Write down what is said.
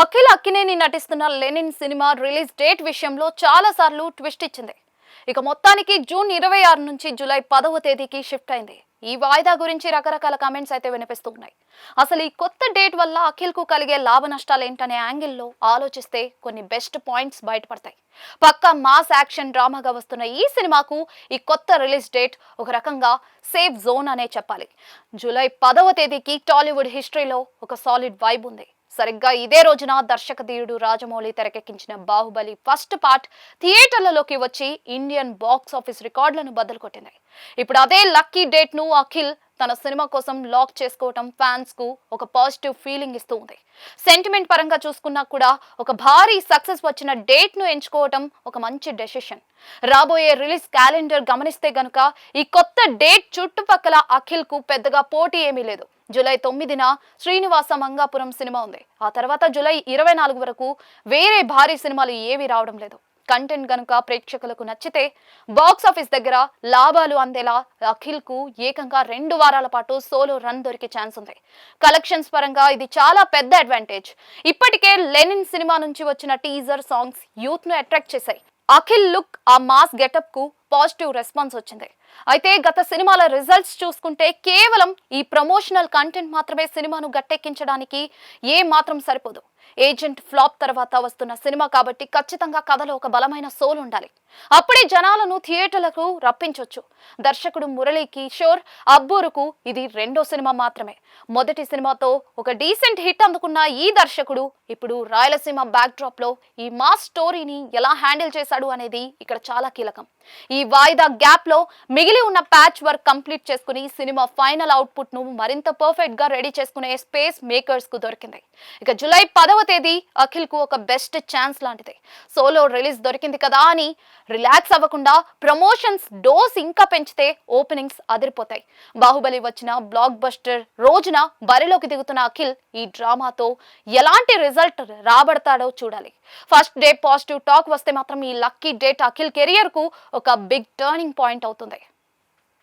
అఖిల్ అక్కినేని నటిస్తున్న Lenin cinema release date విషయంలో చాలా సార్లు ట్విస్ట్ ఇచ్చింది. ఇక మొత్తానికి జూన్ 26 నుంచి జూలై 10వ తేదీకి షిఫ్ట్ అయింది. ఈ వాయిదా గురించి రకరకాల కామెంట్స్ అయితే వినిపిస్తున్నాయి. అసలు ఈ కొత్త డేట్ వల్ల అఖిల్ కు కలిగే లాభ నష్టాలు ఏంటనే యాంగిల్లో ఆలోచిస్తే కొన్ని బెస్ట్ పాయింట్స్ బయటపడతాయి. పక్కా మాస్ యాక్షన్ డ్రామాగా వస్తున్న ఈ సినిమాకు ఈ కొత్త రిలీజ్ డేట్ ఒక రకంగా సేఫ్ జోన్ అనే చెప్పాలి. జూలై 10వ తేదీకి టాలీవుడ్ హిస్టరీలో ఒక సాలిడ్ వైబ్ ఉంది. సరిగ్గా ఇదే రోజున దర్శకధీరుడు రాజమౌళి తెరకెక్కించిన బాహుబలి ఫస్ట్ పార్ట్ థియేటర్లలోకి వచ్చి ఇండియన్ బాక్స్ ఆఫీస్ రికార్డులను బద్దలు కొట్టింది. ఇప్పుడు అదే లక్కీ డేట్ ను అఖిల్ తన సినిమా కోసం లాక్ చేసుకోవటం ఫ్యాన్స్ కు ఒక పాజిటివ్ ఫీలింగ్ ఇస్తూ ఉంది. సెంటిమెంట్ పరంగా చూసుకున్నా కూడా ఒక భారీ సక్సెస్ వచ్చిన డేట్ ను ఎంచుకోవటం ఒక మంచి డెసిషన్. రాబోయే రిలీజ్ క్యాలెండర్ గమనిస్తే గనుక ఈ కొత్త డేట్ చుట్టుపక్కల అఖిల్ కు పెద్దగా పోటీ ఏమీ లేదు. జూలై 9న శ్రీనివాస మంగాపురం సినిమా ఉంది. ఆ తర్వాత జూలై 24 వరకు వేరే భారీ సినిమాలు ఏవి రావడం లేదు. కంటెంట్ గనుక ప్రేక్షకులకు నచ్చితే బాక్స్ ఆఫీస్ దగ్గర లాభాలు అందేలా అఖిల్ కు ఏకంగా 2 వారాల పాటు సోలో రన్ దొరికే ఛాన్స్ ఉంది. కలెక్షన్స్ పరంగా ఇది చాలా పెద్ద అడ్వాంటేజ్. ఇప్పటికే లెనిన్ సినిమా నుంచి వచ్చిన టీజర్ సాంగ్స్ యూత్ ను అట్రాక్ట్ చేశాయి. అఖిల్ లుక్ ఆ మాస్ గెటప్ కు పాజిటివ్ రెస్పాన్స్ వచ్చింది. అయితే గత సినిమాల రిజల్ట్స్ చూసుకుంటే కేవలం ఈ ప్రమోషనల్ కంటెంట్ మాత్రమే సినిమాను గట్టెక్కించడానికి ఏ మాత్రం సరిపోదు. ఏజెంట్ ఫ్లాప్ తర్వాత వస్తున్న సినిమా కాబట్టి ఖచ్చితంగా కథలో ఒక బలమైన సోల్ ఉండాలి. అప్పుడే జనాలను థియేటర్లకు రప్పించొచ్చు. దర్శకుడు మురళీ కిషోర్ అబ్బూరుకు ఇది రెండో సినిమా మాత్రమే. మొదటి సినిమాతో ఒక డీసెంట్ హిట్ అందుకున్న ఈ దర్శకుడు ఇప్పుడు రాయలసీమ బ్యాక్ డ్రాప్ లో ఈ మాస్ స్టోరీని ఎలా హ్యాండిల్ చేశాడు అనేది ఇక్కడ చాలా కీలకం. ఈ వాయిదా గ్యాప్ లో మిగిలి ఉన్న ప్యాచ్ వర్క్ కంప్లీట్ చేసుకుని సినిమా ఫైనల్ అవుట్పుట్ ను మరింత పర్ఫెక్ట్ గా రెడీ చేసుకునే స్పేస్ మేకర్స్ కు దొరికింది. ఇక జూలై 10వ తేదీ అఖిల్ కు ఒక బెస్ట్ ఛాన్స్ లాంటిది. సోలో రిలీజ్ దొరికింది కదా అని రిలాక్స్ అవ్వకుండా ప్రమోషన్స్ డోస్ ఇంకా పెంచితే ఓపెనింగ్స్ అదిరిపోతాయి. బాహుబలి వచ్చిన బ్లాక్ బస్టర్ రోజున బరిలోకి దిగుతున్న అఖిల్ ఈ డ్రామాతో ఎలాంటి రిజల్ట్ రాబడతాడో చూడాలి. ఫస్ట్ డే పాజిటివ్ టాక్ వస్తే మాత్రం ఈ లక్కీ డేట్ అఖిల్ కెరియర్ కు ఒక బిగ్ టర్నింగ్ పాయింట్ అవుతుంది.